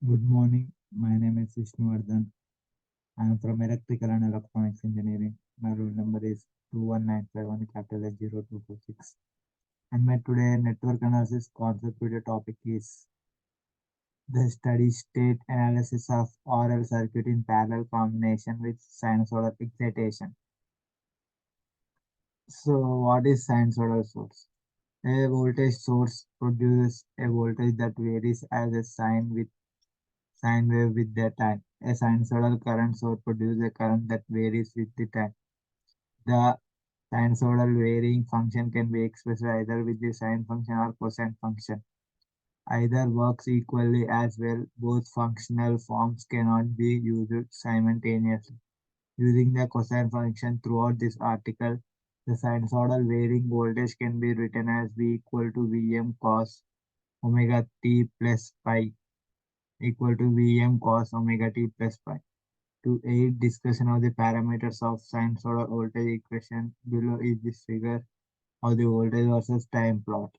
Good morning. My name is Vishnuvardhan. I am from Electrical and Electronics Engineering. My roll number is 21951 capital H0246. And my today network analysis concept video topic is the steady state analysis of RL circuit in parallel combination with sinusoidal excitation. So what is sinusoidal source? A voltage source produces a voltage that varies as a sine wave with the time. A sinusoidal current source produces a current that varies with the time. The sinusoidal varying function can be expressed either with the sine function or cosine function. Either works equally as well. Both functional forms cannot be used simultaneously. Using the cosine function throughout this article, the sinusoidal varying voltage can be written as V equal to Vm cos omega t plus pi equal to Vm cos omega t plus pi. To aid discussion of the parameters of sinusoidal voltage equation, below is this figure of the voltage versus time plot.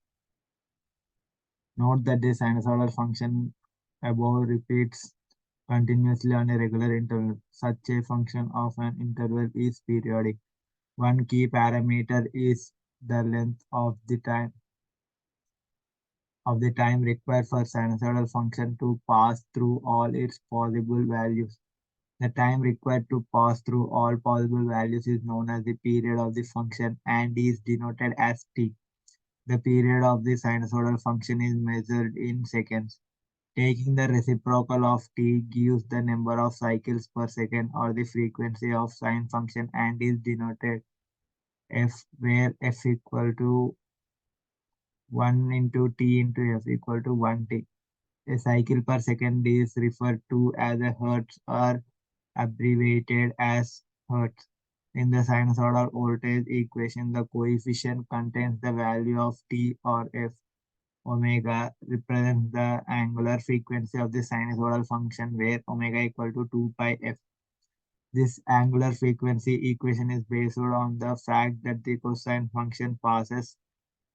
Note that the sinusoidal function above repeats continuously on a regular interval. Such a function of an interval is periodic. One key parameter is the length of the time required for sinusoidal function to pass through all its possible values. The time required to pass through all possible values is known as the period of the function and is denoted as t. The period of the sinusoidal function is measured in seconds. Taking the reciprocal of t gives the number of cycles per second or the frequency of sine function and is denoted f, where f equal to 1 into t into f equal to 1t. A cycle per second is referred to as a hertz or abbreviated as hertz. In the sinusoidal voltage equation, the coefficient contains the value of t or f. Omega represents the angular frequency of the sinusoidal function where omega equal to 2 pi f. This angular frequency equation is based on the fact that the cosine function passes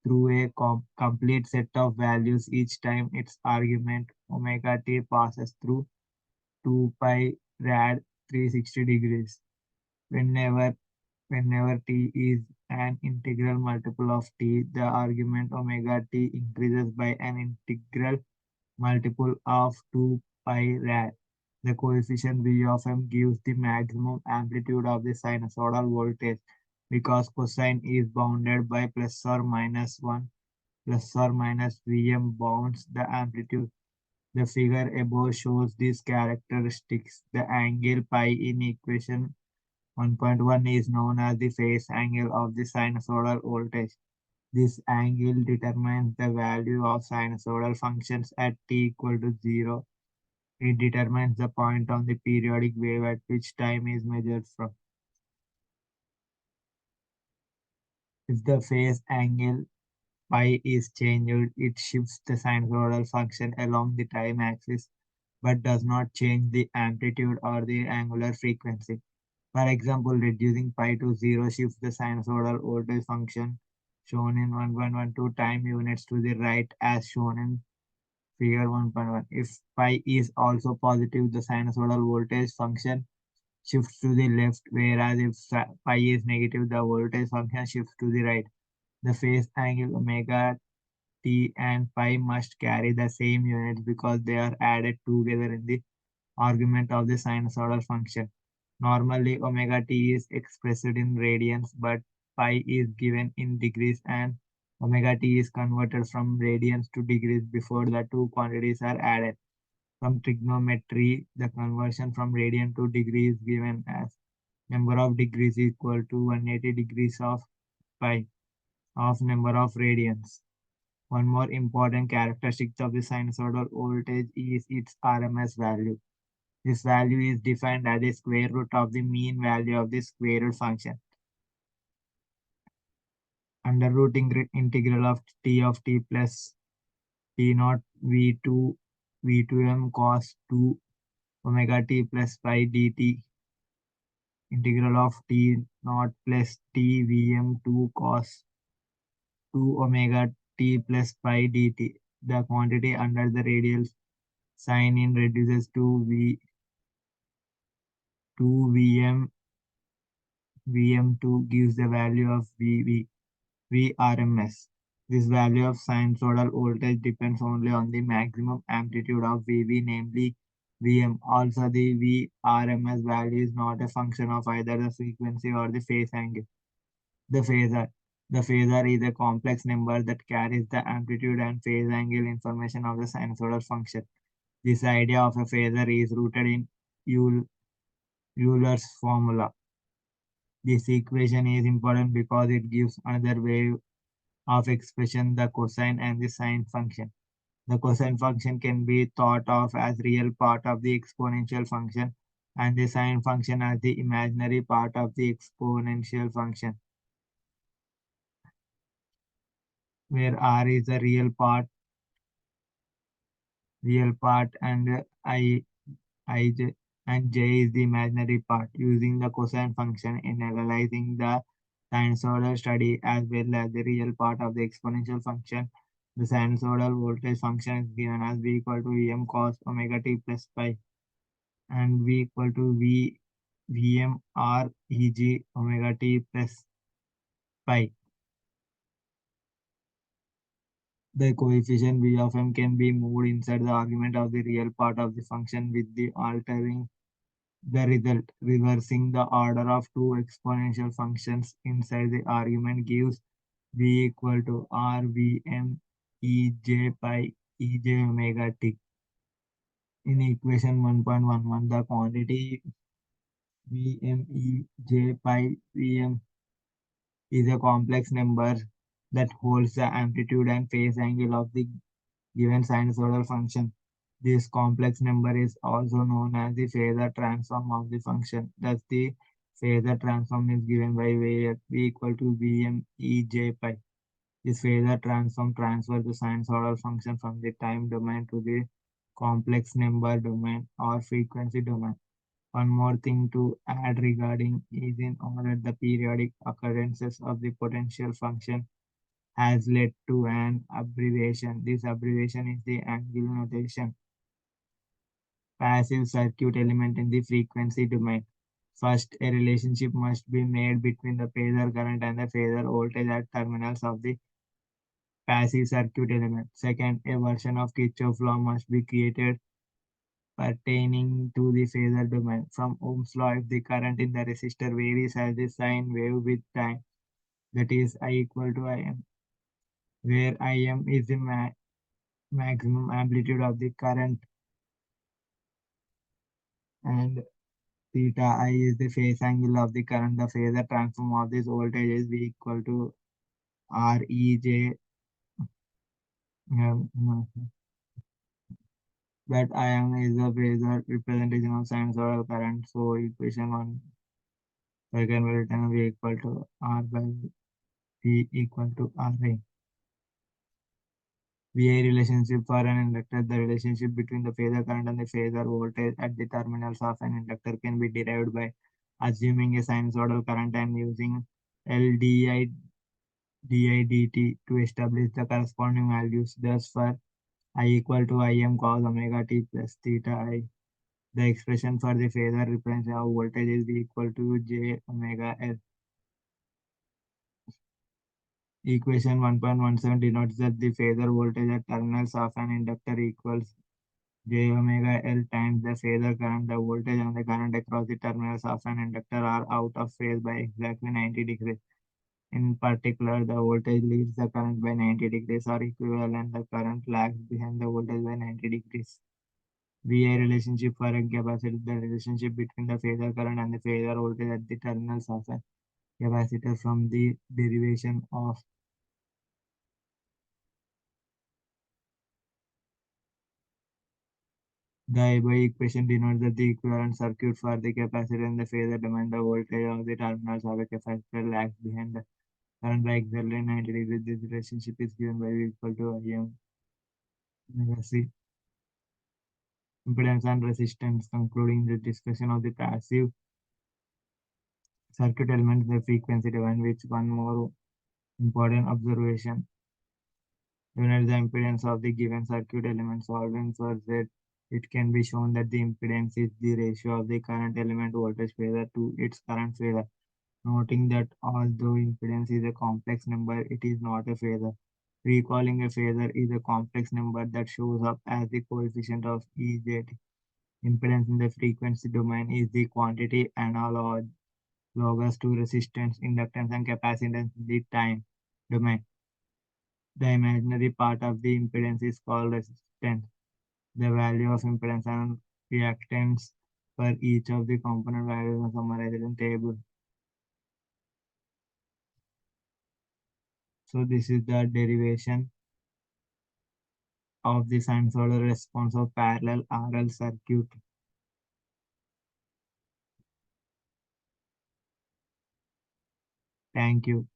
through a complete set of values each time its argument omega t passes through 2 pi rad 360 degrees. Whenever whenever t is an integral multiple of t, the argument omega t increases by an integral multiple of 2 pi rad. The coefficient V of m gives the maximum amplitude of the sinusoidal voltage because cosine is bounded by plus or minus 1. Plus or minus Vm bounds the amplitude. The figure above shows these characteristics. The angle pi in equation 1.1 is known as the phase angle of the sinusoidal voltage. This angle determines the value of sinusoidal functions at t equal to 0. It determines the point on the periodic wave at which time is measured from. If the phase angle pi is changed, it shifts the sinusoidal function along the time axis but does not change the amplitude or the angular frequency. For example, reducing pi to 0 shifts the sinusoidal voltage function shown in 1.12 time units to the right as shown in figure 1.1. If pi is also positive, the sinusoidal voltage function shifts to the left, whereas if pi is negative, the voltage function shifts to the right. The phase angle omega t and pi must carry the same units because they are added together in the argument of the sinusoidal function. Normally, omega t is expressed in radians, but pi is given in degrees and omega t is converted from radians to degrees before the two quantities are added. From trigonometry, the conversion from radian to degree is given as number of degrees equal to 180 degrees of pi of number of radians. One more important characteristic of the sinusoidal voltage is its RMS value. This value is defined as the square root of the mean value of the square root function. Under root integral of t plus t naught v2m cos 2 omega t plus pi dt integral of t naught plus t vm2 cos 2 omega t plus pi dt. The quantity under the radial Sign in reduces to VM2 gives the value of VRMS. This value of sinusoidal voltage depends only on the maximum amplitude of VV, namely Vm. Also, the VRMS value is not a function of either the frequency or the phase angle. The phasor. The phasor is a complex number that carries the amplitude and phase angle information of the sinusoidal function. This idea of a phasor is rooted in Euler's formula. This equation is important because it gives another way of expression the cosine and the sine function. The cosine function can be thought of as real part of the exponential function and the sine function as the imaginary part of the exponential function, where r is the real part and ij and j is the imaginary part. Using the cosine function in analyzing the sinusoidal study as well as the real part of the exponential function, the sinusoidal voltage function is given as v equal to Vm cos omega t plus pi and v equal to Vm r Eg omega t plus pi. The coefficient v of m can be moved inside the argument of the real part of the function with the altering the result. Reversing the order of two exponential functions inside the argument gives v equal to r Vm Ej pi Ej omega t. In equation 1.11, the quantity Vm Ej pi Vm is a complex number that holds the amplitude and phase angle of the given sinusoidal function. This complex number is also known as the phasor transform of the function. Thus, the phasor transform is given by v equal to Vm Ej pi. This phasor transform transfers the sinusoidal function from the time domain to the complex number domain or frequency domain. One more thing to add regarding is in order the periodic occurrences of the potential function has led to an abbreviation. This abbreviation is the angle notation. Passive circuit element in the frequency domain. First, a relationship must be made between the phasor current and the phasor voltage at terminals of the passive circuit element. Second, a version of Kirchhoff law must be created pertaining to the phasor domain. From Ohm's law, if the current in the resistor varies as the sine wave with time, that is I equal to Im, where Im is the maximum amplitude of the current and theta I is the phase angle of the current. The phasor transform of this voltage is V equal to Rej. No, but Im is the phasor representation of sinusoidal current. So equation 1 second will return V equal to R by V equal to Ra. VI relationship for an inductor. The relationship between the phasor current and the phasor voltage at the terminals of an inductor can be derived by assuming a sinusoidal current and using LdIdt to establish the corresponding values. Thus, for I equal to Im cos omega t plus theta I, the expression for the phasor reference of voltage is equal to j omega L. Equation 1.17 denotes that the phasor voltage at terminals of an inductor equals j omega L times the phasor current. The voltage and the current across the terminals of an inductor are out of phase by exactly 90 degrees. In particular, the voltage leads the current by 90 degrees or equivalent. The current lags behind the voltage by 90 degrees. VI relationship for a capacitor. The relationship between the phasor current and the phasor voltage at the terminals of a capacitor from the derivation of the above equation denotes that the equivalent circuit for the capacitor and the phasor domain. The voltage of the terminals of a capacitor lags behind the current by exactly 90 degrees. This relationship is given by V equal to Im omega C. Impedance and resistance. Concluding the discussion of the passive circuit elements, the frequency domain, which one more important observation. Unit the impedance of the given circuit element solving for Z It can be shown that the impedance is the ratio of the current element voltage phasor to its current phasor, noting that although impedance is a complex number, it is not a phasor. Recalling a phasor is a complex number that shows up as the coefficient of EZ. Impedance in the frequency domain is the quantity analogous to resistance, inductance, and capacitance in the time domain. The imaginary part of the impedance is called resistance. The value of impedance and reactance for each of the component values are summarized in table. So this is the derivation of the sinusoidal response of parallel RL circuit. Thank you.